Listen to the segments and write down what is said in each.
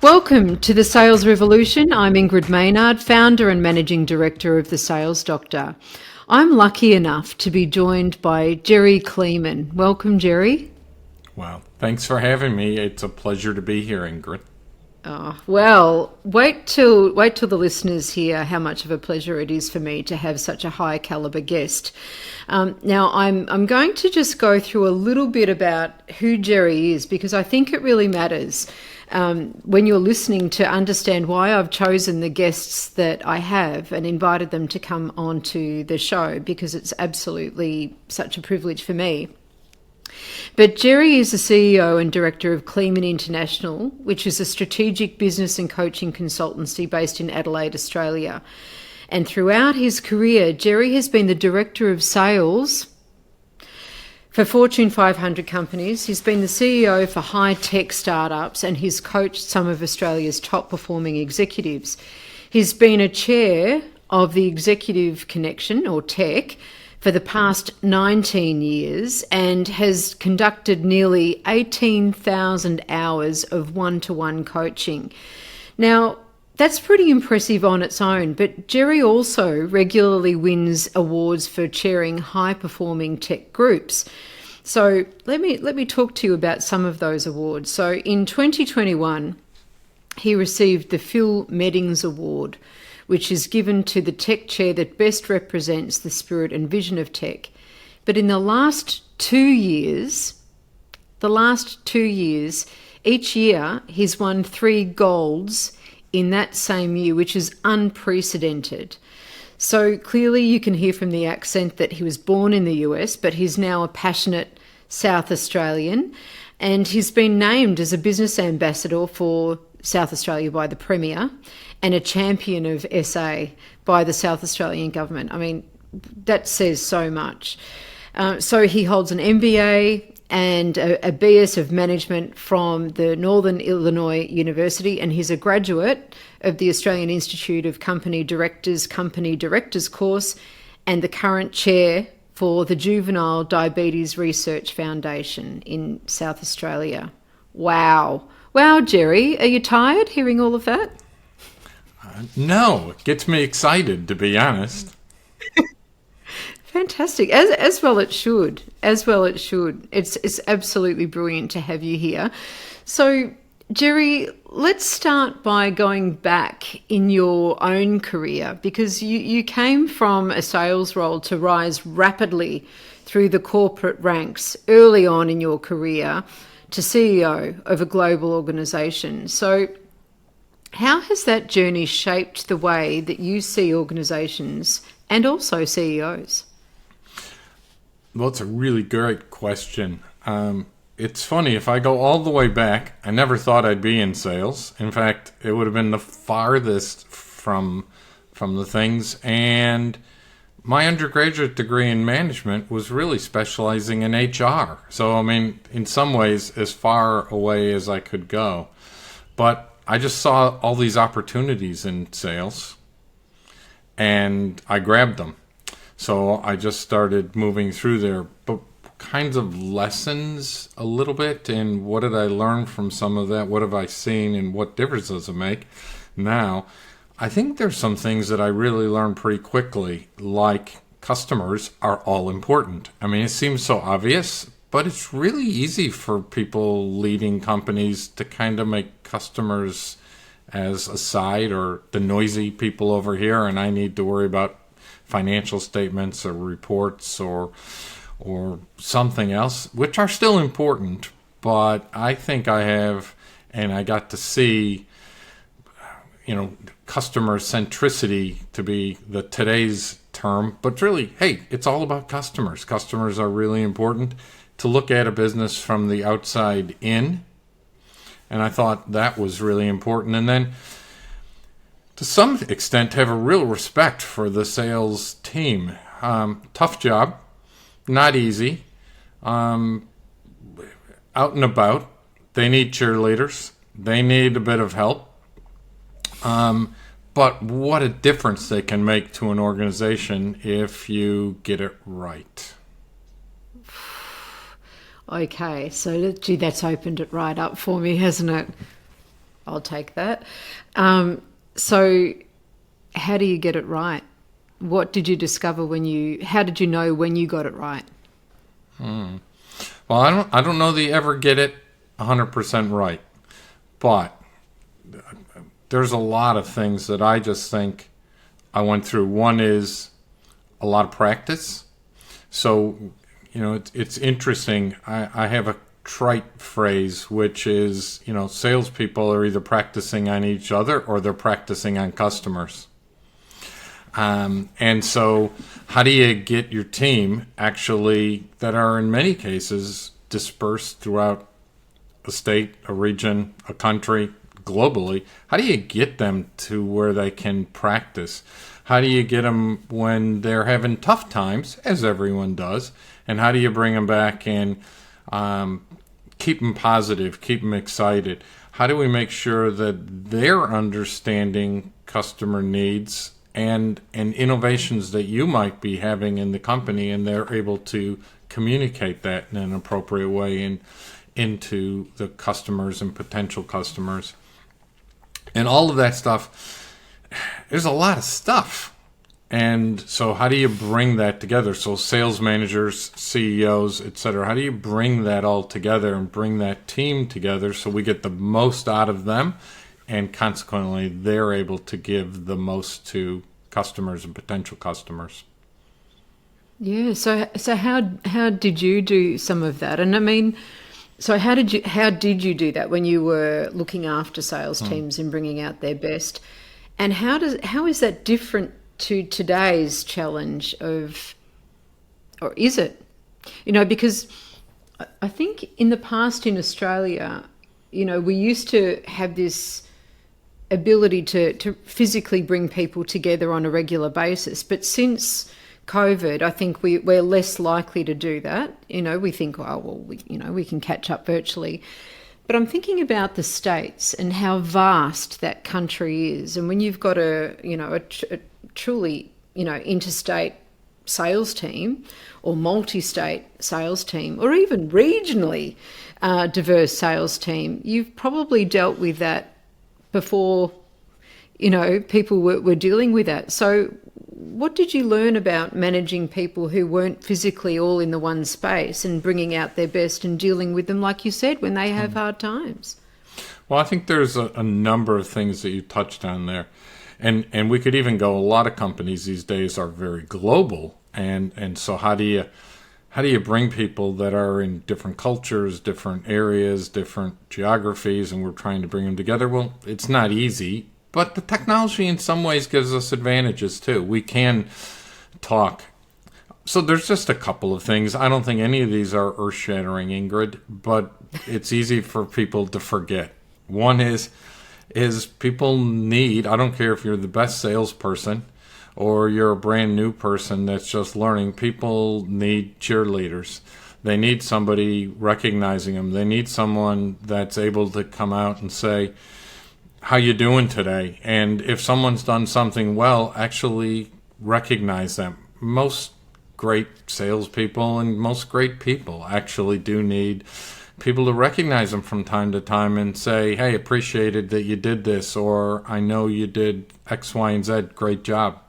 Welcome to the Sales Revolution. I'm Ingrid Maynard, founder and managing director of The Sales Doctor. I'm lucky enough to be joined by Jerry Kleeman. Welcome, Jerry. Well, thanks for having me. It's a pleasure to be here, Ingrid. Oh, well, wait till the listeners hear how much of a pleasure it is for me to have such a high caliber guest. Now, I'm going to just go through a little bit about who Jerry is because I think it really matters when you're listening to understand why I've chosen the guests that I have and invited them to come onto the show, because it's absolutely such a privilege for me. But Jerry is the CEO and director of Kleeman International, which is a strategic business and coaching consultancy based in Adelaide, Australia. And throughout his career, Jerry has been the director of sales for Fortune 500 companies. He's been the CEO for high-tech startups, and he's coached some of Australia's top-performing executives. He's been a chair of the Executive Connection, or TEC, for the past 19 years and has conducted nearly 18,000 hours of one-to-one coaching. Now, that's pretty impressive on its own, but Jerry also regularly wins awards for chairing high-performing tech groups. So let me talk to you about some of those awards. So in 2021, he received the Phil Meddings Award, which is given to the tech chair that best represents the spirit and vision of tech. But in the last 2 years, each year, he's won 3 golds in that same year, which is unprecedented. So clearly you can hear from the accent that he was born in the US, but he's now a passionate South Australian, and he's been named as a business ambassador for South Australia by the Premier and a champion of SA by the South Australian government. I mean, that says so much. So he holds an MBA and a BS of management from the Northern Illinois University, and he's a graduate of the Australian Institute of Company Directors course, and the current chair for the Juvenile Diabetes Research Foundation in South Australia. Wow, Jerry, are you tired hearing all of that? No, it gets me excited, to be honest. Fantastic. As well it should. It's absolutely brilliant to have you here. So, Jerry, let's start by going back in your own career, because you came from a sales role to rise rapidly through the corporate ranks early on in your career to CEO of a global organisation. So how has that journey shaped the way that you see organisations and also CEOs? Well, it's a really great question. It's funny, if I go all the way back, I never thought I'd be in sales. In fact, it would have been the farthest from the things. And my undergraduate degree in management was really specializing in HR. So, I mean, in some ways, as far away as I could go. But I just saw all these opportunities in sales, and I grabbed them. So I just started moving through there. But kinds of lessons a little bit, and what did I learn from some of that? What have I seen, and what difference does it make? Now, I think there's some things that I really learned pretty quickly, like customers are all important. I mean, it seems so obvious, but it's really easy for people leading companies to kind of make customers as a side, or the noisy people over here, and I need to worry about financial statements or reports or something else, which are still important. But I think I have, and I got to see, customer centricity to be today's term, but really, hey, it's all about customers. Customers are really important. To look at a business from the outside in, and I thought that was really important. And then, to some extent, have a real respect for the sales team. Tough job, not easy. Out and about, they need cheerleaders. They need a bit of help. But what a difference they can make to an organization if you get it right. Okay, so gee, that's opened it right up for me, hasn't it? I'll take that. So how do you get it right? What did you discover how did you know when you got it right? Well, I don't know that you ever get it 100% right, but there's a lot of things that I just think I went through. One is a lot of practice. So, it's interesting. I have a trite phrase, which is, salespeople are either practicing on each other or they're practicing on customers. And so how do you get your team actually, that are in many cases dispersed throughout a state, a region, a country, globally, how do you get them to where they can practice? How do you get them when they're having tough times, as everyone does? And how do you bring them back and keep them positive, keep them excited? How do we make sure that they're understanding customer needs and innovations that you might be having in the company, and they're able to communicate that in an appropriate way into the customers and potential customers? And all of that stuff, there's a lot of stuff. And so how do you bring that together? So sales managers, CEOs, etc., how do you bring that all together and bring that team together so we get the most out of them, and consequently they're able to give the most to customers and potential customers? Yeah. So how did you do some of that? And I mean, so how did you do that when you were looking after sales teams and bringing out their best? And how is that different to today's challenge or is it? Because I think in the past in Australia, we used to have this ability to physically bring people together on a regular basis. But since COVID, I think we're less likely to do that. We think, we can catch up virtually. But I'm thinking about the States and how vast that country is. And when you've got a truly, interstate sales team or multi-state sales team or even regionally diverse sales team, you've probably dealt with that before, people were dealing with that. So what did you learn about managing people who weren't physically all in the one space and bringing out their best and dealing with them, like you said, when they have hard times? Well, I think there's a number of things that you touched on there. And we could even go, a lot of companies these days are very global. And so how do you bring people that are in different cultures, different areas, different geographies, and we're trying to bring them together? Well, it's not easy, but the technology in some ways gives us advantages too. We can talk. So there's just a couple of things. I don't think any of these are earth-shattering, Ingrid, but it's easy for people to forget. One is people need, I don't care if you're the best salesperson or you're a brand new person that's just learning, people need cheerleaders. They need somebody recognizing them. They need someone that's able to come out and say, how you doing today? And if someone's done something well, actually recognize them. Most great salespeople and most great people actually do need people to recognize them from time to time and say, hey, appreciated that you did this, or I know you did X, Y, and Z, great job.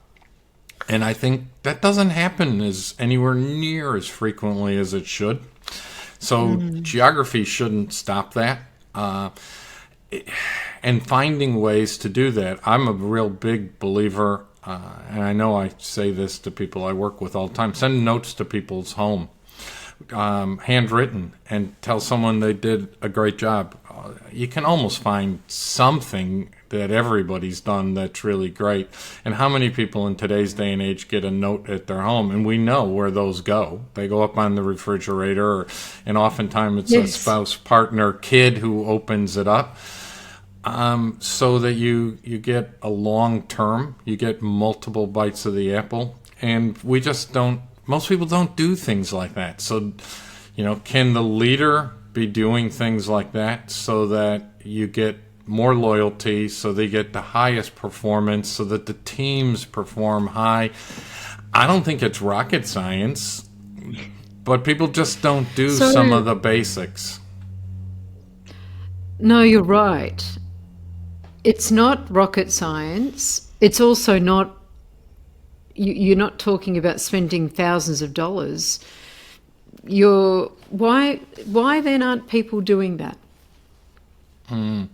And I think that doesn't happen anywhere near as frequently as it should. So geography shouldn't stop that. And finding ways to do that. I'm a real big believer, and I know I say this to people I work with all the time, send notes to people's home, handwritten, and tell someone they did a great job. You can almost find something that everybody's done that's really great. And how many people in today's day and age get a note at their home? And we know where those go. They go up on the refrigerator, and oftentimes it's a spouse, partner, kid who opens it up. So that you get a long term, you get multiple bites of the apple. And we just don't, most people don't do things like that. So, can the leader be doing things like that so that you get more loyalty, so they get the highest performance, so that the teams perform high? I don't think it's rocket science, but people just don't do some of the basics. No, you're right. It's not rocket science. It's also not, you're not talking about spending thousands of dollars. Why then aren't people doing that? I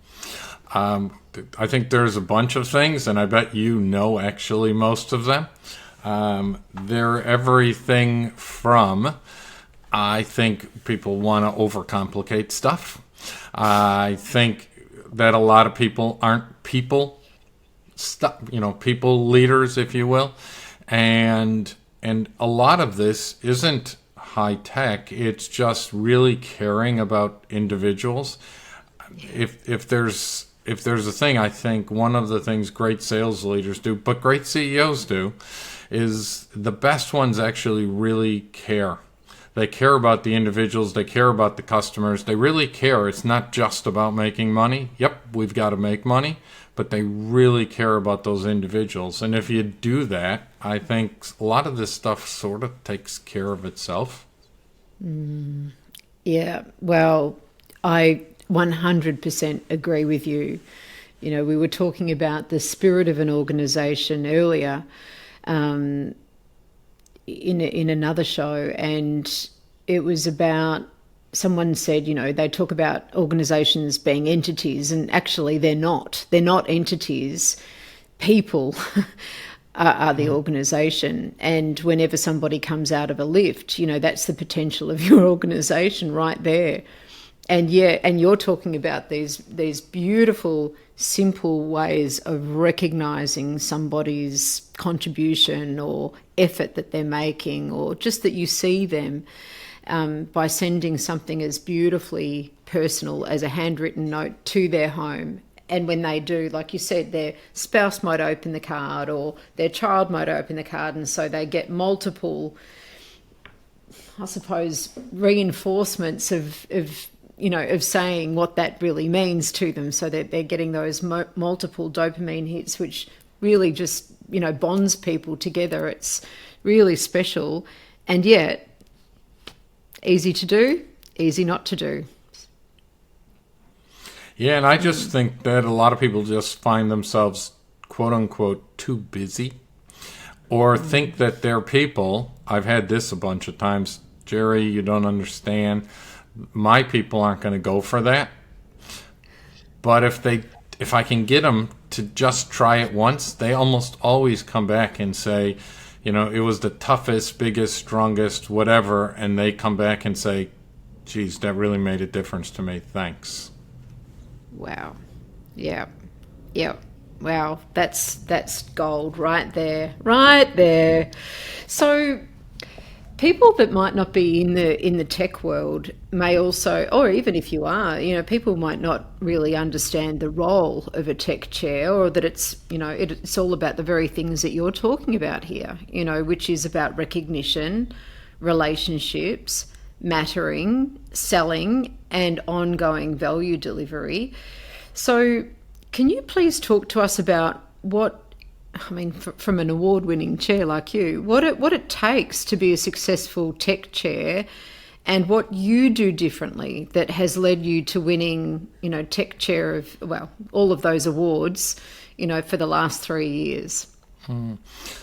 think there's a bunch of things, and I bet you know actually most of them. They're everything from, I think people want to overcomplicate stuff. I think that a lot of people aren't people people leaders, if you will, and a lot of this isn't high tech. It's just really caring about individuals. If there's a thing, I think one of the things great sales leaders do, but great CEOs do, is the best ones actually really care. They care about the individuals. They care about the customers. They really care. It's not just about making money. Yep, we've got to make money, but they really care about those individuals. And if you do that, I think a lot of this stuff sort of takes care of itself. Yeah, well, I 100% agree with you. You know, we were talking about the spirit of an organization earlier in another show, and it was about, someone said, you know, they talk about organizations being entities, and actually they're not. They're not entities. People are the organization. And whenever somebody comes out of a lift, you know, that's the potential of your organization right there. And you're talking about these beautiful, simple ways of recognizing somebody's contribution or effort that they're making, or just that you see them, by sending something as beautifully personal as a handwritten note to their home. And when they do, like you said, their spouse might open the card or their child might open the card, and so they get multiple, I suppose, reinforcements of saying what that really means to them, so that they're getting those multiple dopamine hits, which really just, bonds people together. It's really special, and yet easy to do, easy not to do. Yeah, and I just think that a lot of people just find themselves, quote unquote, too busy, or think that they're people. I've had this a bunch of times. Jerry, you don't understand. My people aren't going to go for that. But if I can get them to just try it once, they almost always come back and say, it was the toughest, biggest, strongest, whatever, and they come back and say, geez, that really made a difference to me. Thanks. Wow. Yeah. Wow. That's gold right there. Right there. So people that might not be in the tech world may also, or even if you are, people might not really understand the role of a tech chair, or that it's, it's all about the very things that you're talking about here, which is about recognition, relationships, mattering, selling, and ongoing value delivery. So can you please talk to us about from an award-winning chair like you, what it takes to be a successful tech chair, and what you do differently that has led you to winning, tech chair of, all of those awards, for the last 3 years?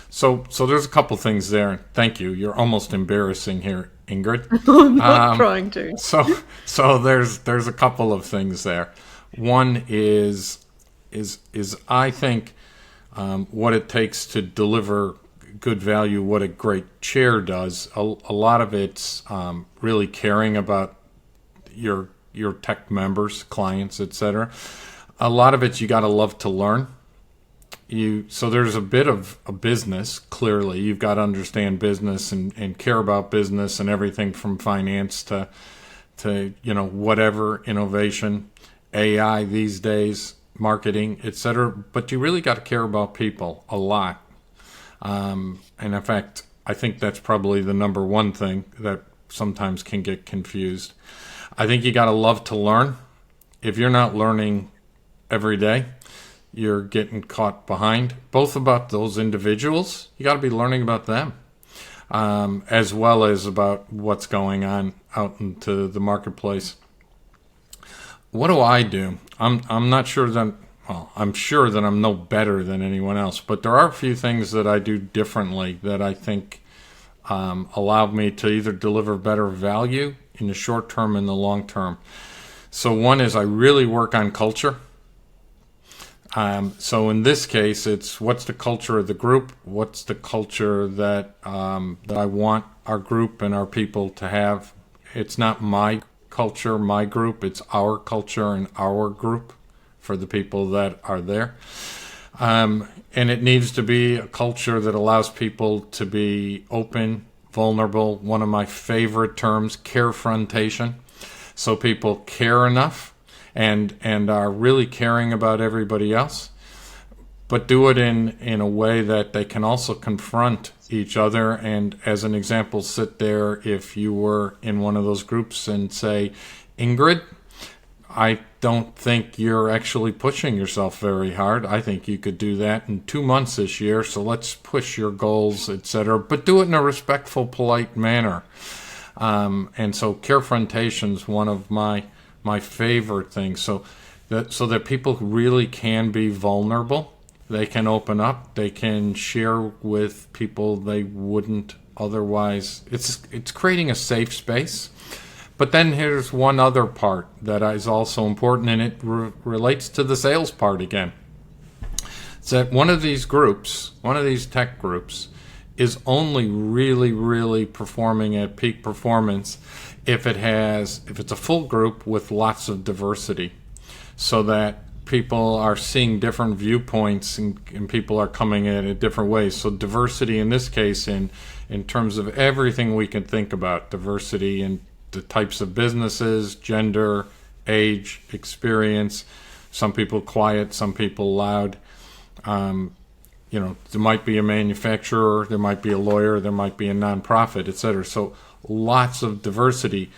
So there's a couple things there. Thank you. You're almost embarrassing here, Ingrid. I'm not trying to. So there's a couple of things there. One is I think what it takes to deliver good value, what a great chair does. A lot of it's really caring about your tech members, clients, etc. A lot of it's you got to love to learn. So there's a bit of a business. Clearly, you've got to understand business and care about business and everything from finance to whatever, innovation, AI these days, marketing, etc. But you really got to care about people a lot. And in fact, I think that's probably the number one thing that sometimes can get confused. I think you got to love to learn. If you're not learning every day, you're getting caught behind, both about those individuals. You got to be learning about them, as well as about what's going on out into the marketplace. What do? I'm not sure that well, I'm sure that I'm no better than anyone else, but there are a few things that I do differently that I think allow me to either deliver better value in the short term and the long term. So one is I really work on culture. So in this case, it's what's the culture of the group? What's the culture that I want our group and our people to have? It's not my culture, my group. It's our culture and our group for the people that are there. And it needs to be a culture that allows people to be open, vulnerable. One of my favorite terms, carefrontation. So people care enough and are really caring about everybody else, but do it in a way that they can also confront each other. And as an example, sit there if you were in one of those groups and say, Ingrid, I don't think you're actually pushing yourself very hard. I think you could do that in 2 months this year, so let's push your goals, etc. But do it in a respectful, polite manner. And so carefrontation is one of my favorite things. So that people really can be vulnerable. They can open up. They can share with people they wouldn't otherwise. It's creating a safe space. But then here's one other part that is also important, and it relates to the sales part again. It's that one of these groups, one of these tech groups, is only really, really performing at peak performance if it's a full group with lots of diversity, so that people are seeing different viewpoints and people are coming at it different ways. So diversity in this case in terms of everything we can think about, diversity in the types of businesses, gender, age, experience, some people quiet, some people loud. There might be a manufacturer, there might be a lawyer, there might be a nonprofit, etc. So lots of diversity.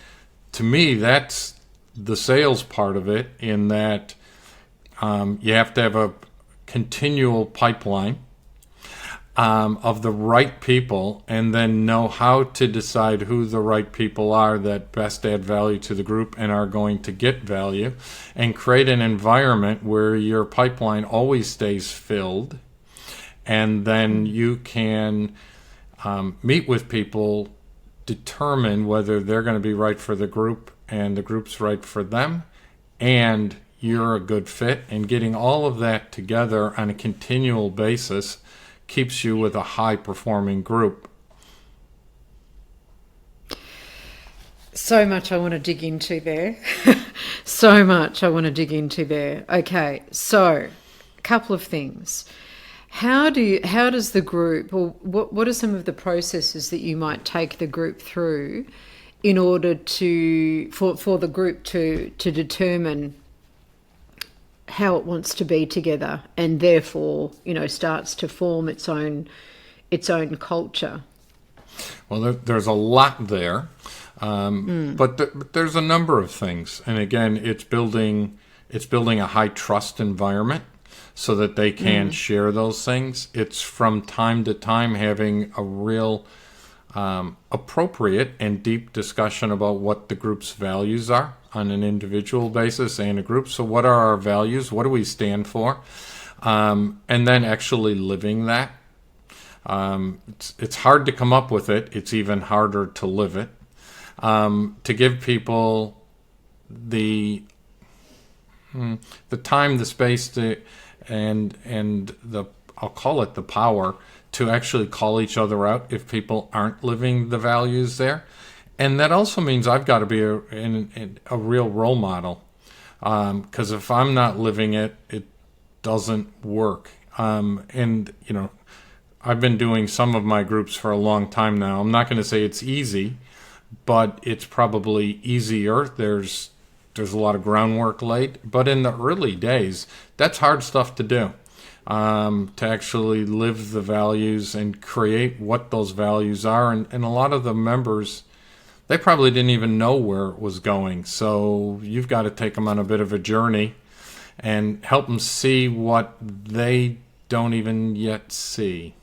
To me, that's the sales part of it, in that you have to have a continual pipeline of the right people, and then know how to decide who the right people are that best add value to the group and are going to get value, and create an environment where your pipeline always stays filled. And then you can meet with people, determine whether they're going to be right for the group and the group's right for them, and you're a good fit. And getting all of that together on a continual basis keeps you with a high-performing group. So much I want to dig into there. So much I want to dig into there. Okay, so a couple of things. How does the group, or what are some of the processes that you might take the group through in order for the group to determine how it wants to be together, and therefore starts to form its own culture? Well, there's a lot there, but there's a number of things, and again, it's building a high trust environment, so that they can share those things. It's from time to time having a real appropriate and deep discussion about what the group's values are on an individual basis and a group. So what are our values? What do we stand for? And then actually living that. It's hard to come up with it. It's even harder to live it. To give people the time, the space and I'll call it the power to actually call each other out if people aren't living the values there. And that also means I've got to be a real role model, because if I'm not living it, it doesn't work. And I've been doing some of my groups for a long time now. I'm not going to say it's easy, but it's probably easier. There's a lot of groundwork laid, but in the early days, that's hard stuff to do, to actually live the values and create what those values are. And a lot of the members, they probably didn't even know where it was going. So you've got to take them on a bit of a journey and help them see what they don't even yet see.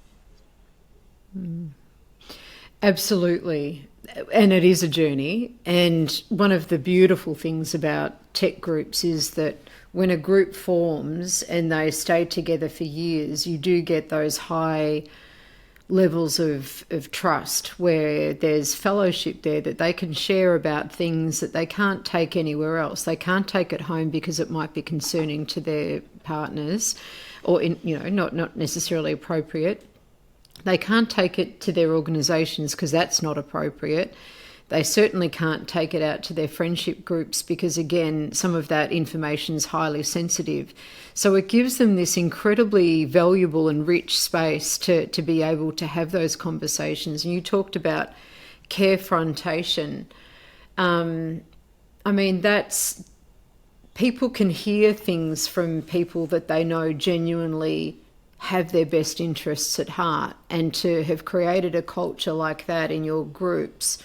Absolutely. And it is a journey. And one of the beautiful things about tech groups is that when a group forms and they stay together for years, you do get those high levels of trust where there's fellowship there, that they can share about things that they can't take anywhere else. They can't take it home because it might be concerning to their partners, or not necessarily appropriate. They can't take it to their organisations because that's not appropriate. They certainly can't take it out to their friendship groups because, again, some of that information is highly sensitive. So it gives them this incredibly valuable and rich space to be able to have those conversations. And you talked about carefrontation. That's... people can hear things from people that they know genuinely have their best interests at heart, and to have created a culture like that in your groups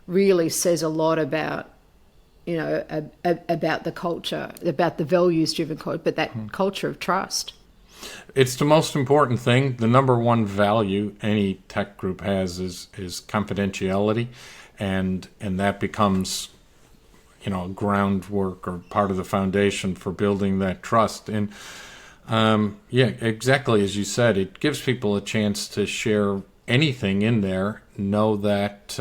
really says a lot about, about the culture, about the values-driven culture, but that culture of trust. It's the most important thing. The number one value any tech group has is confidentiality, and that becomes, groundwork or part of the foundation for building that trust. And exactly as you said, it gives people a chance to share anything in there. Know that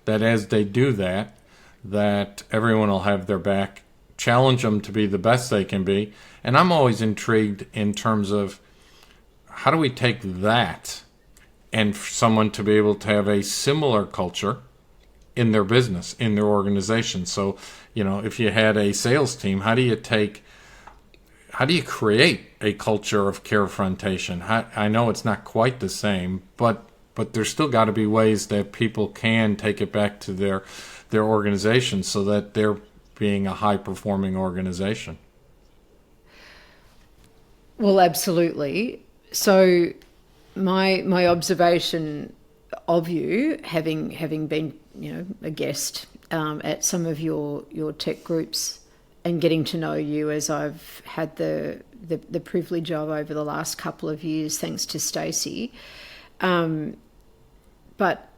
that as they do that everyone will have their back. Challenge them to be the best they can be. And I'm always intrigued in terms of how do we take that and for someone to be able to have a similar culture in their business, in their organization. So, if you had a sales team, how do you create a culture of carefrontation? I know it's not quite the same, but there's still got to be ways that people can take it back to their organization so that they're being a high-performing organization. Well, absolutely. So my observation of you, having been a guest at some of your tech groups and getting to know you as I've had the privilege of over the last couple of years, thanks to Stacey. But,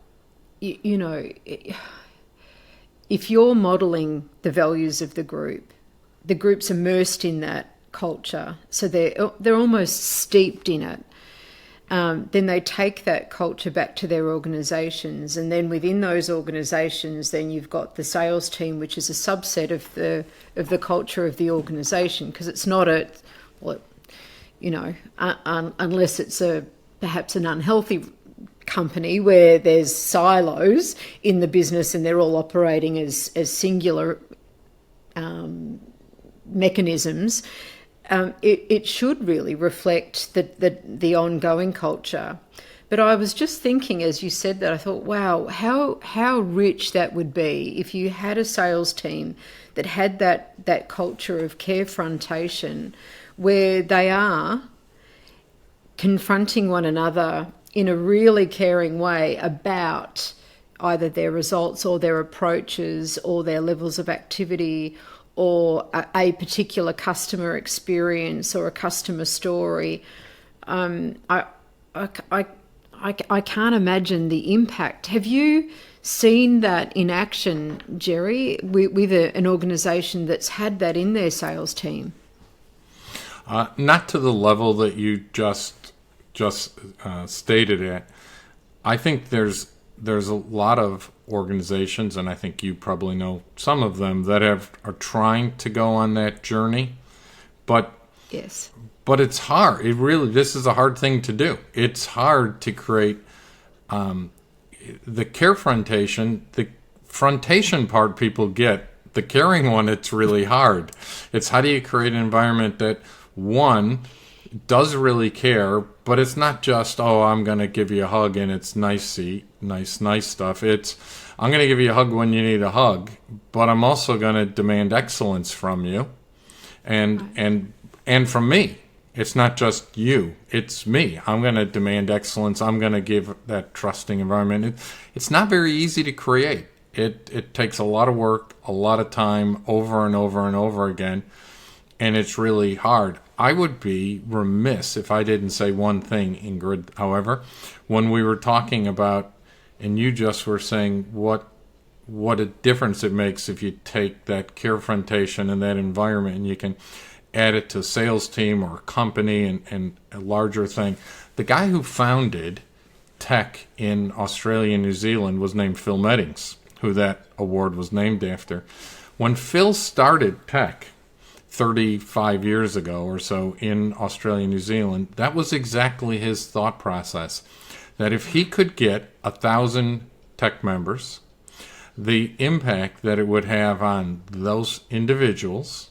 if you're modelling the values of the group's immersed in that culture, so they're almost steeped in it. Then they take that culture back to their organisations, and then within those organisations, then you've got the sales team, which is a subset of the culture of the organisation, because it's not unless it's perhaps an unhealthy company where there's silos in the business and they're all operating as singular mechanisms. It should really reflect the ongoing culture. But I was just thinking, as you said that, I thought, wow, how rich that would be if you had a sales team that had that culture of carefrontation, where they are confronting one another in a really caring way about either their results or their approaches or their levels of activity, or a particular customer experience or a customer story. I can't imagine the impact. Have you seen that in action, Jerry, with an organisation that's had that in their sales team? Not to the level that you just stated it. I think there's a lot of organizations, and I think you probably know some of them, that are trying to go on that journey, but yes, but it's hard. This is a hard thing to do. It's hard to create the carefrontation. The frontation part people get. The caring one, it's really hard. It's how do you create an environment that, one, does really care, but it's not just, I'm going to give you a hug and it's nice stuff. It's, I'm going to give you a hug when you need a hug, but I'm also going to demand excellence from you and from me. It's not just you, it's me. I'm going to demand excellence. I'm going to give that trusting environment. It's not very easy to create. It takes a lot of work, a lot of time, over and over and over again, and it's really hard. I would be remiss if I didn't say one thing, Ingrid, however, when we were talking about, and you just were saying what a difference it makes if you take that carefrontation and that environment and you can, add it to a sales team or a company and a larger thing. The guy who founded tech in Australia and New Zealand was named Phil Meddings, who that award was named after. When Phil started tech 35 years ago or so in Australia and New Zealand, that was exactly his thought process. That if he could get 1,000 tech members, the impact that it would have on those individuals,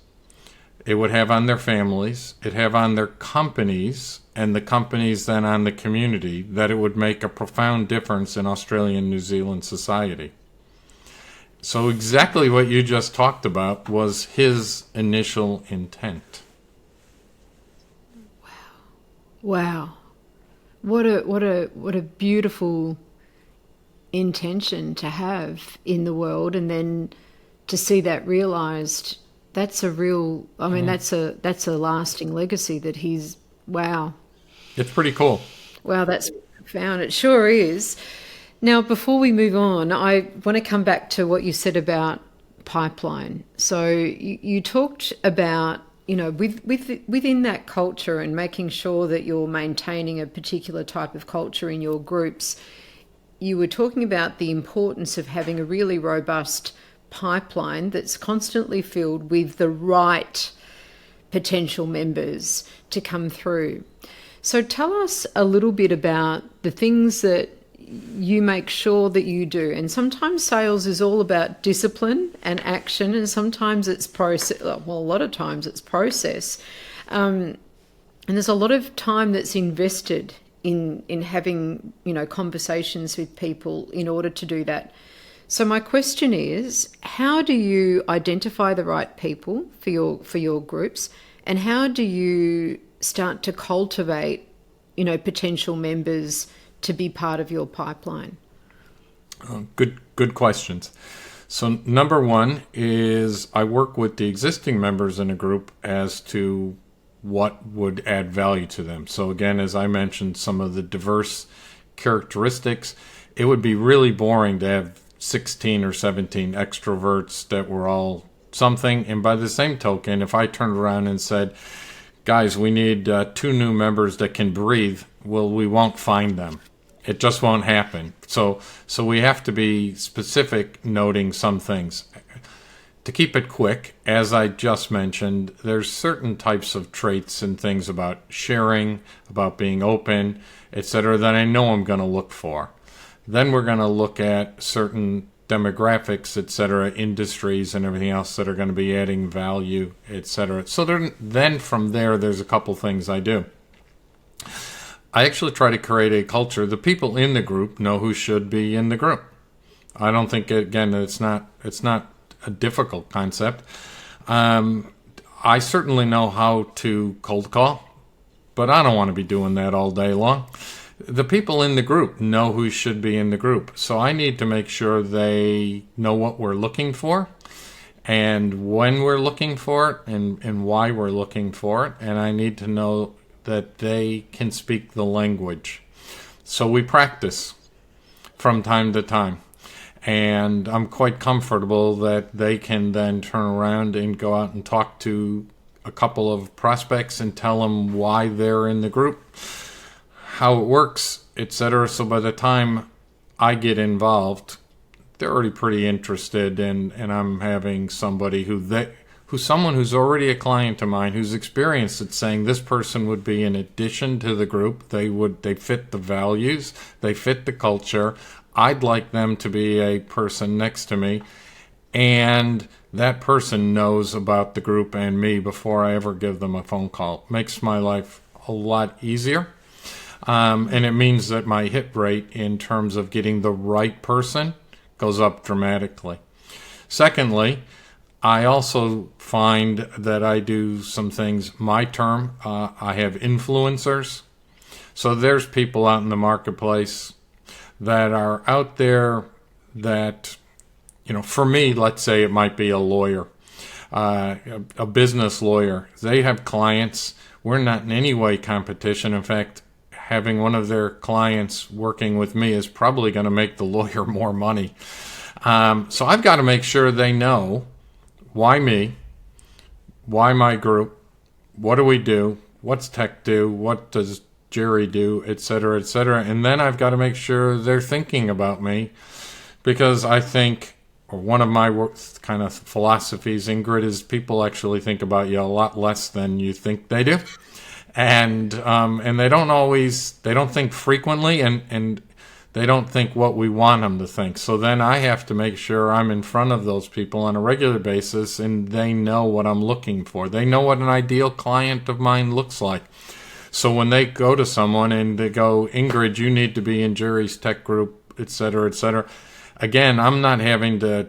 it would have on their families, it'd have on their companies, and the companies then on the community, that it would make a profound difference in Australian and New Zealand society. So exactly what you just talked about was his initial intent. Wow. What a beautiful intention to have in the world, and then to see that realized. That's a real, I mean, that's a lasting legacy that he's, wow. It's pretty cool. Wow, that's profound. It sure is. Now, before we move on, I want to come back to what you said about pipeline. So you talked about, within that culture and making sure that you're maintaining a particular type of culture in your groups, you were talking about the importance of having a really robust pipeline that's constantly filled with the right potential members to come through. So tell us a little bit about the things that you make sure that you do. And sometimes sales is all about discipline and action, and sometimes it's process. Well, a lot of times it's process. And there's a lot of time that's invested in having, conversations with people in order to do that. So my question is, how do you identify the right people for your groups, and how do you start to cultivate, potential members to be part of your pipeline? Good questions. So number one is I work with the existing members in a group as to what would add value to them. So again, as I mentioned, some of the diverse characteristics, it would be really boring to have 16 or 17 extroverts that were all something. And by the same token, if I turned around and said, guys, we need 2 new members that can breathe, well, we won't find them. It just won't happen. So we have to be specific, noting some things. To keep it quick, as I just mentioned, there's certain types of traits and things about sharing, about being open, etc., that I know I'm going to look for. Then we're going to look at certain demographics, etc., industries and everything else that are going to be adding value, etc. So then from there, there's a couple things I do. I actually try to create a culture. The people in the group know who should be in the group. I don't think, again, it's not a difficult concept. I certainly know how to cold call, but I don't want to be doing that all day long. The people in the group know who should be in the group. So I need to make sure they know what we're looking for and when we're looking for it and why we're looking for it. And I need to know that they can speak the language. So we practice from time to time. And I'm quite comfortable that they can then turn around and go out and talk to a couple of prospects and tell them why they're in the group, how it works, etc. So by the time I get involved, they're already pretty interested, and I'm having somebody who's someone who's already a client of mine, who's experienced it, saying this person would be in addition to the group. They fit the values, they fit the culture. I'd like them to be a person next to me, and that person knows about the group and me before I ever give them a phone call. Makes my life a lot easier. And it means that my hit rate in terms of getting the right person goes up dramatically. Secondly, I also find that I do some things, my term, I have influencers. So there's people out in the marketplace that are out there that, for me, let's say it might be a lawyer, a business lawyer. They have clients. We're not in any way competition. In fact, having one of their clients working with me is probably going to make the lawyer more money. So I've got to make sure they know why me, why my group, what do we do? What's tech do? What does Jerry do? Et cetera, et cetera. And then I've got to make sure they're thinking about me, because I think, or one of my kind of philosophies, Ingrid, is people actually think about you a lot less than you think they do. And they don't think frequently, and they don't think what we want them to think. So then I have to make sure I'm in front of those people on a regular basis, and they know what I'm looking for. They know what an ideal client of mine looks like. So when they go to someone and they go, Ingrid, you need to be in Jerry's tech group, et cetera, et cetera. Again, I'm not having to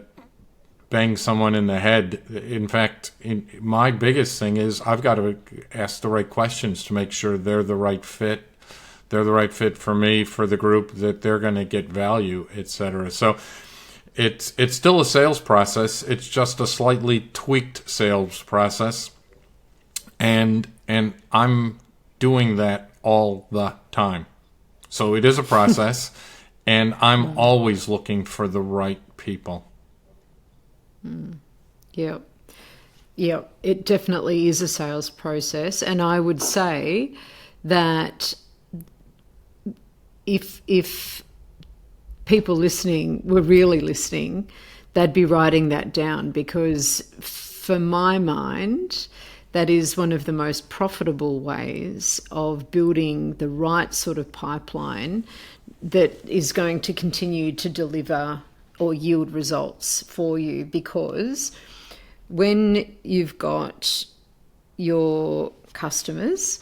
bang someone in the head. In fact, my biggest thing is I've got to ask the right questions to make sure they're the right fit. They're the right fit for me, for the group, that they're going to get value, etc. So it's still a sales process. It's just a slightly tweaked sales process, and I'm doing that all the time. So it is a process, and I'm always looking for the right people. Yeah. Yeah, it definitely is a sales process. And I would say that if people listening were really listening, they'd be writing that down, because for my mind, that is one of the most profitable ways of building the right sort of pipeline that is going to continue to deliver or yield results for you. Because when you've got your customers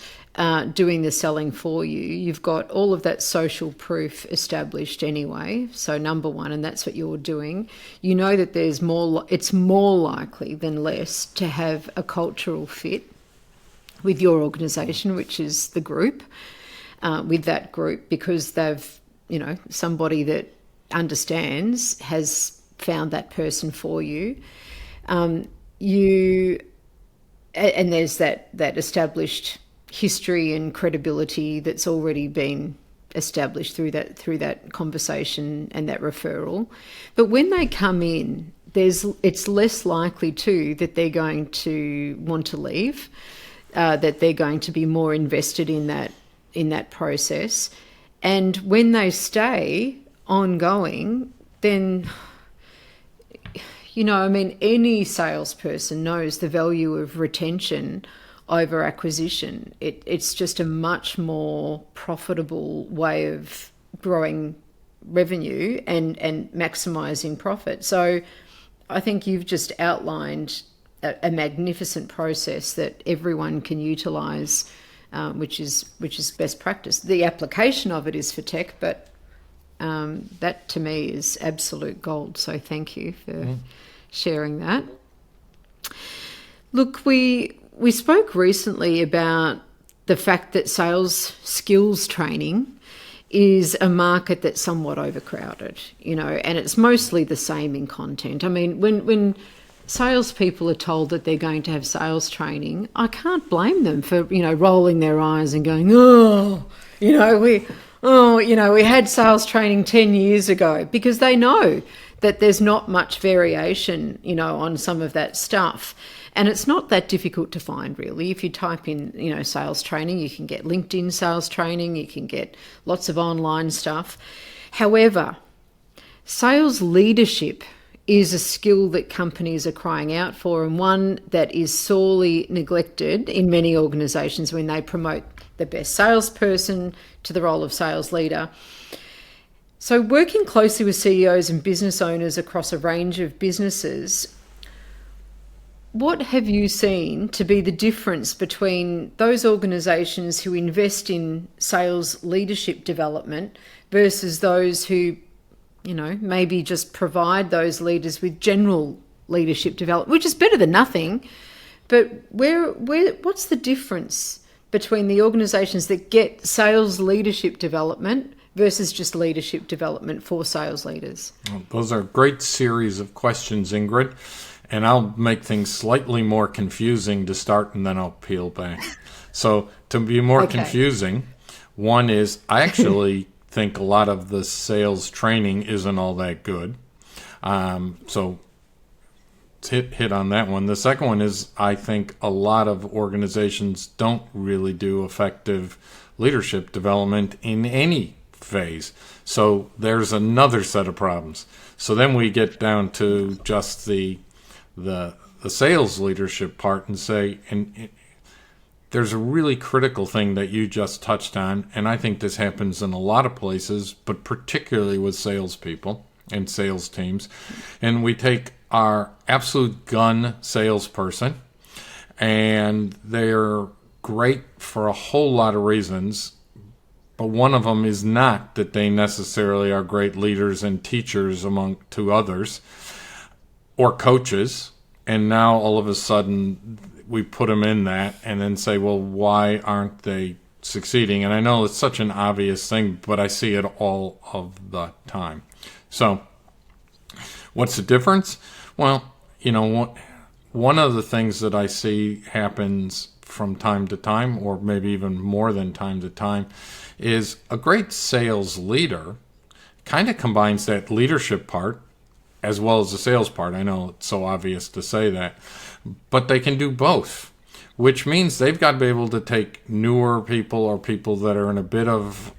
doing the selling for you, you've got all of that social proof established anyway. So number one, and that's what you're doing, you know that it's more likely than less to have a cultural fit with your organization, which is the group, with that group, because they've, somebody that understands has found that person for you. And there's that established history and credibility that's already been established through that conversation and that referral. But when they come in, it's less likely too that they're going to want to leave, that they're going to be more invested in that process. And when they stay ongoing, then any salesperson knows the value of retention over acquisition. It's just a much more profitable way of growing revenue and maximizing profit. So I think you've just outlined a magnificent process that everyone can utilize, which is best practice. The application of it is for tech, but that to me is absolute gold. So thank you for sharing that. Look, we spoke recently about the fact that sales skills training is a market that's somewhat overcrowded, and it's mostly the same in content. I mean, when salespeople are told that they're going to have sales training, I can't blame them for, rolling their eyes and going, we had sales training 10 years ago, because they know that there's not much variation, on some of that stuff. And it's not that difficult to find, really. If you type in, sales training, you can get LinkedIn sales training, you can get lots of online stuff. However, sales leadership is a skill that companies are crying out for, and one that is sorely neglected in many organizations when they promote the best salesperson to the role of sales leader. So working closely with CEOs and business owners across a range of businesses, what have you seen to be the difference between those organizations who invest in sales leadership development versus those who, maybe just provide those leaders with general leadership development, which is better than nothing? But what's the difference between the organizations that get sales leadership development versus just leadership development for sales leaders? Well, those are a great series of questions, Ingrid. And I'll make things slightly more confusing to start, and then I'll peel back. So to be more confusing, one is I actually think a lot of the sales training isn't all that good. So hit on that one. The second one is, I think a lot of organizations don't really do effective leadership development in any phase. So there's another set of problems. So then we get down to just the sales leadership part and say, there's a really critical thing that you just touched on, and I think this happens in a lot of places, but particularly with salespeople and sales teams. And we take our absolute gun salesperson, and they're great for a whole lot of reasons, but one of them is not that they necessarily are great leaders and teachers to others or coaches. And now all of a sudden we put them in that and then say, well, why aren't they succeeding? And I know it's such an obvious thing, but I see it all of the time. So what's the difference? Well, one of the things that I see happens from time to time, or maybe even more than time to time, is a great sales leader kind of combines that leadership part as well as the sales part. I know it's so obvious to say that, but they can do both, which means they've got to be able to take newer people or people that are in a bit of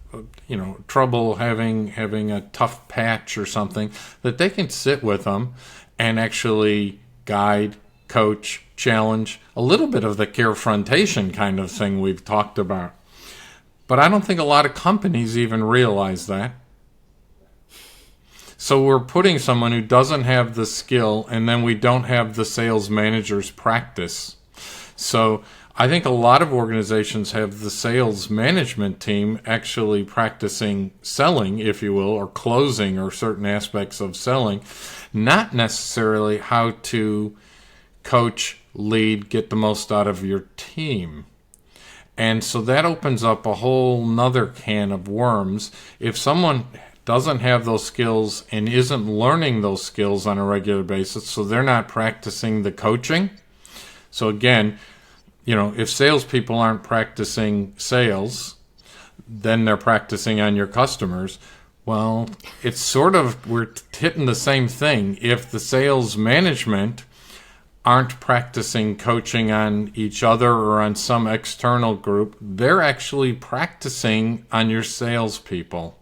trouble, having a tough patch or something, that they can sit with them and actually guide, coach, challenge, a little bit of the carefrontation kind of thing we've talked about. But I don't think a lot of companies even realize that. So we're putting someone who doesn't have the skill, and then we don't have the sales manager's practice. So I think a lot of organizations have the sales management team actually practicing selling, if you will, or closing, or certain aspects of selling, not necessarily how to coach, lead, get the most out of your team. And so that opens up a whole nother can of worms. If someone doesn't have those skills and isn't learning those skills on a regular basis, so they're not practicing the coaching. So again, if salespeople aren't practicing sales, then they're practicing on your customers. Well, it's sort of, we're hitting the same thing. If the sales management aren't practicing coaching on each other or on some external group, they're actually practicing on your salespeople.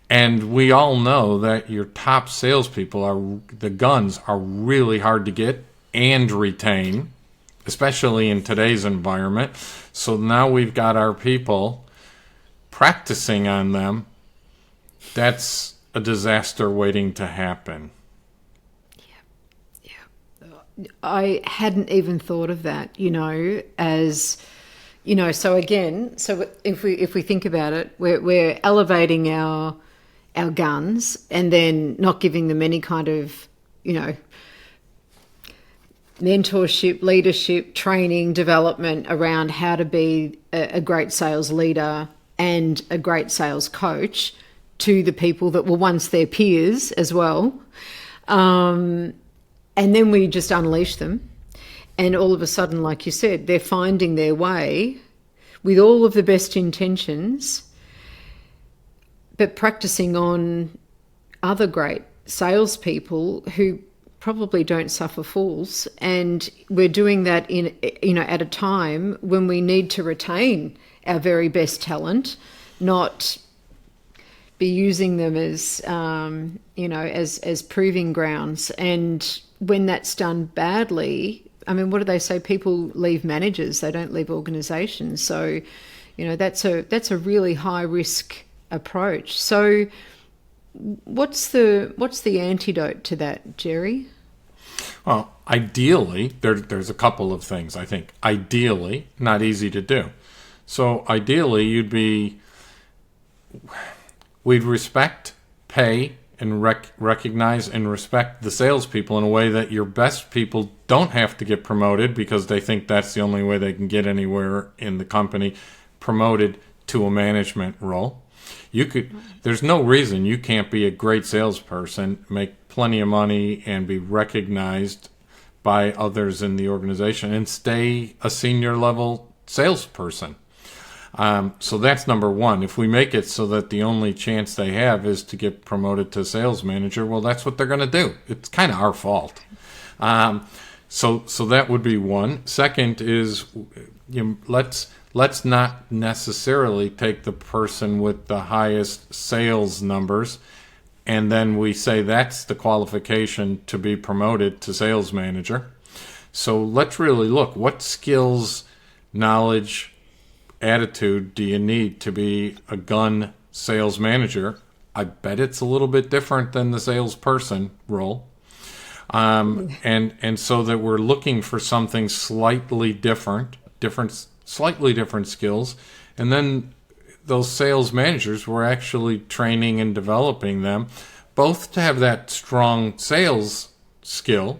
And we all know that your top salespeople the guns are really hard to get and retain, especially in today's environment. So now we've got our people practicing on them. That's a disaster waiting to happen. I hadn't even thought of that, so again, so if we think about it, we're elevating our guns and then not giving them any kind of, mentorship, leadership, training, development around how to be a great sales leader and a great sales coach to the people that were once their peers as well. And then we just unleash them. And all of a sudden, like you said, they're finding their way with all of the best intentions, but practicing on other great salespeople who probably don't suffer fools. And we're doing that at a time when we need to retain our very best talent, not be using them as, as proving grounds. And when that's done badly, I mean, what do they say? People leave managers, they don't leave organizations. So, that's a really high risk approach. So what's the antidote to that, Jerry? Well, ideally, there's a couple of things, I think. Ideally, not easy to do. So ideally, we'd respect, pay, and recognize and respect the salespeople in a way that your best people don't have to get promoted because they think that's the only way they can get anywhere in the company, promoted to a management role. There's no reason you can't be a great salesperson, make plenty of money, and be recognized by others in the organization and stay a senior level salesperson. So that's number one. If we make it so that the only chance they have is to get promoted to sales manager, well, that's what they're going to do. It's kind of our fault. So that would be one. Second is, let's not necessarily take the person with the highest sales numbers, and then we say that's the qualification to be promoted to sales manager. So let's really look, what skills, knowledge, attitude do you need to be a gun sales manager? I bet it's a little bit different than the salesperson role. And so that we're looking for something slightly slightly different skills. And then those sales managers, we're actually training and developing them both to have that strong sales skill,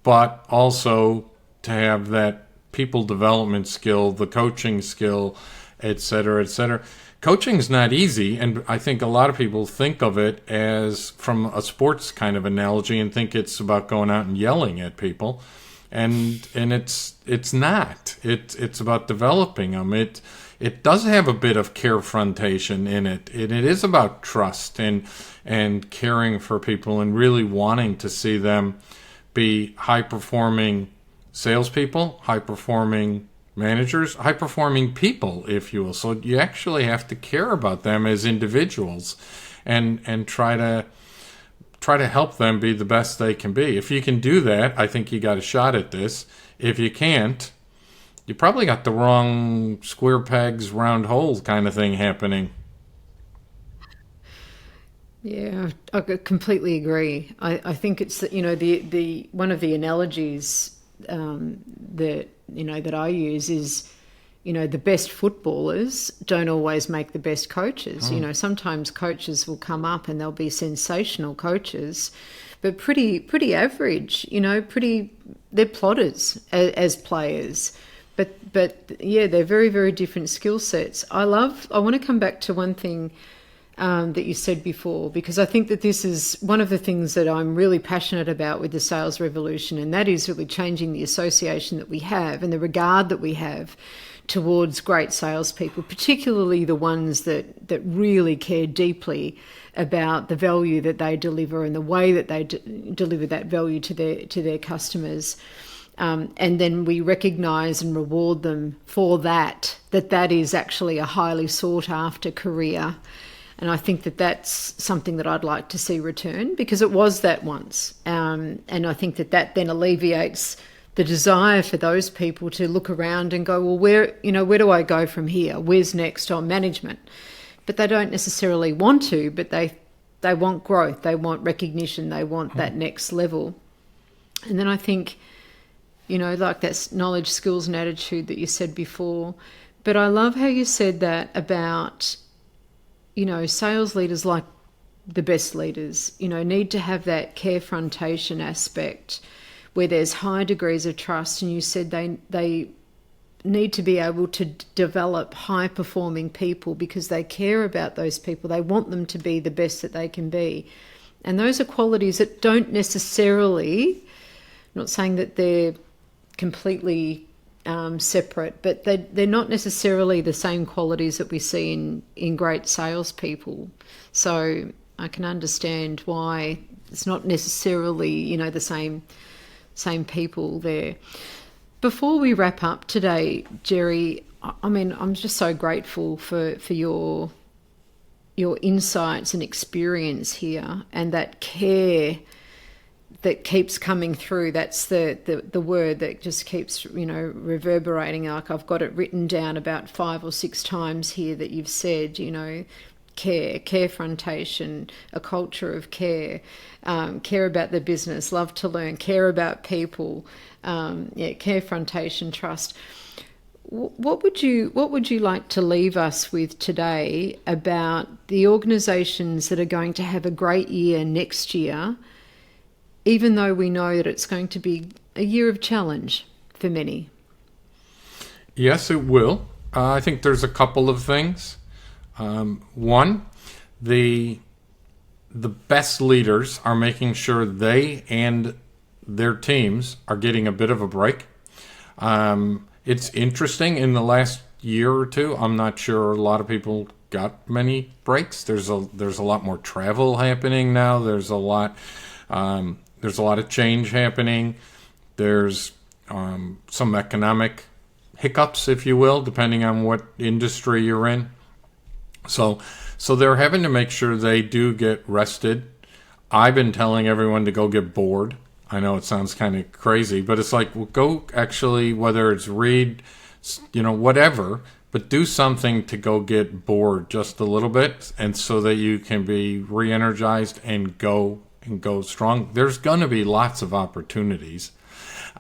but also to have that people development skill, the coaching skill, et cetera, et cetera. Coaching's not easy, and I think a lot of people think of it as from a sports kind of analogy and think it's about going out and yelling at people, and it's not. It's about developing them. It does have a bit of carefrontation in it. It is about trust and caring for people and really wanting to see them be high-performing salespeople, high-performing managers, high-performing people, if you will. So you actually have to care about them as individuals and try to help them be the best they can be. If you can do that, I think you got a shot at this. If you can't, you probably got the wrong square pegs, round holes kind of thing happening. Yeah, I completely agree. I think it's the one of the analogies that I use is, the best footballers don't always make the best coaches. Sometimes coaches will come up and they'll be sensational coaches, but pretty average. They're plodders as players. But yeah, they're very, very different skill sets. I want to come back to one thing that you said before, because I think that this is one of the things that I'm really passionate about with the sales revolution, and that is really changing the association that we have and the regard that we have towards great salespeople, particularly the ones that really care deeply about the value that they deliver and the way that they deliver that value to their customers. And then we recognise and reward them for that is actually a highly sought after career. And I think that that's something that I'd like to see return, because it was that once. And I think that then alleviates the desire for those people to look around and go, well, where do I go from here? Where's next on management? But they don't necessarily want to, but they want growth. They want recognition. They want that next level. And then I think, like that knowledge, skills and attitude that you said before. But I love how you said that about, sales leaders, like the best leaders, need to have that carefrontation aspect where there's high degrees of trust. And you said they need to be able to develop high-performing people because they care about those people. They want them to be the best that they can be. And those are qualities that don't necessarily, I'm not saying that they're completely separate, but they're not necessarily the same qualities that we see in great salespeople. So I can understand why it's not necessarily, the same people there. Before we wrap up today, Jerry, I'm just so grateful for your insights and experience here, and that care that keeps coming through. That's the word that just keeps, reverberating. Like I've got it written down about 5 or 6 times here that you've said, carefrontation, a culture of care, care about the business, love to learn, care about people, carefrontation, trust. What would you like to leave us with today about the organisations that are going to have a great year next year, even though we know that it's going to be a year of challenge for many? Yes, it will. I think there's a couple of things. One, the best leaders are making sure they and their teams are getting a bit of a break. It's interesting, in the last year or two, I'm not sure a lot of people got many breaks. There's a lot more travel happening now. There's a lot there's a lot of change happening. There's some economic hiccups, if you will, depending on what industry you're in. So they're having to make sure they do get rested. I've been telling everyone to go get bored. I know it sounds kind of crazy, but it's like, well, go actually, whether it's read, whatever, but do something to go get bored just a little bit, and so that you can be re-energized and go strong. There's going to be lots of opportunities.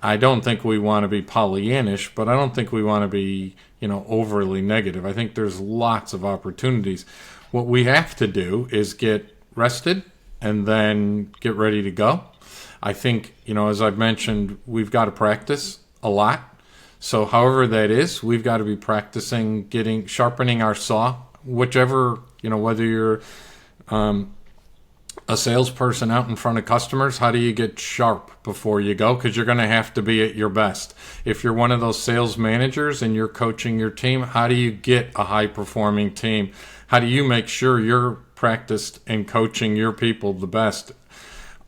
I don't think we want to be Pollyannish, but I don't think we want to be, overly negative. I think there's lots of opportunities. What we have to do is get rested and then get ready to go. I think, as I've mentioned, we've got to practice a lot. So however that is, we've got to be practicing sharpening our saw, whichever, whether you're a salesperson out in front of customers, how do you get sharp before you go? Because you're going to have to be at your best. If you're one of those sales managers and you're coaching your team, how do you get a high-performing team? How do you make sure you're practiced and coaching your people the best?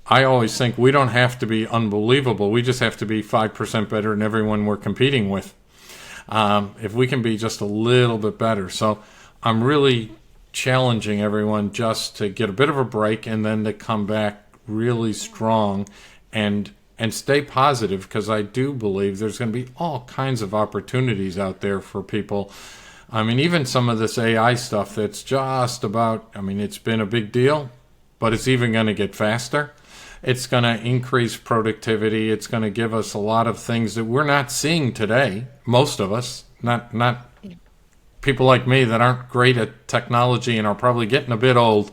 I always think we don't have to be unbelievable. We just have to be 5% better than everyone we're competing with. If we can be just a little bit better. So I'm really challenging everyone just to get a bit of a break and then to come back really strong and stay positive, because I do believe there's going to be all kinds of opportunities out there for people. I mean, even some of this AI stuff that's just about, it's been a big deal, but it's even going to get faster. It's going to increase productivity. It's going to give us a lot of things that we're not seeing today. Most of us, not people like me that aren't great at technology and are probably getting a bit old.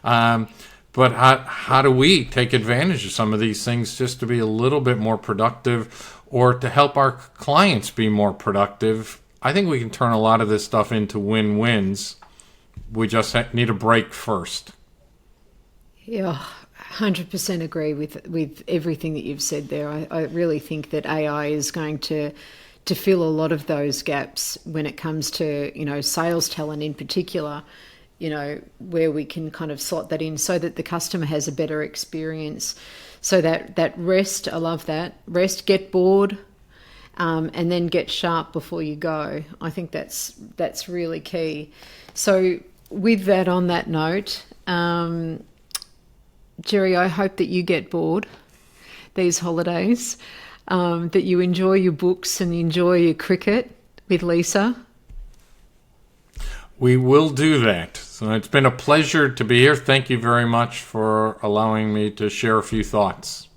But how do we take advantage of some of these things just to be a little bit more productive, or to help our clients be more productive? I think we can turn a lot of this stuff into win-wins. We just need a break first. Yeah, 100% agree with everything that you've said there. I really think that AI is going to fill a lot of those gaps when it comes to, sales talent in particular, where we can kind of slot that in so that the customer has a better experience. So that rest, I love that. Rest, get bored, and then get sharp before you go. I think that's really key. So with that, on that note, Jerry, I hope that you get bored these holidays, that you enjoy your books and enjoy your cricket with Lisa. We will do that. So it's been a pleasure to be here. Thank you very much for allowing me to share a few thoughts.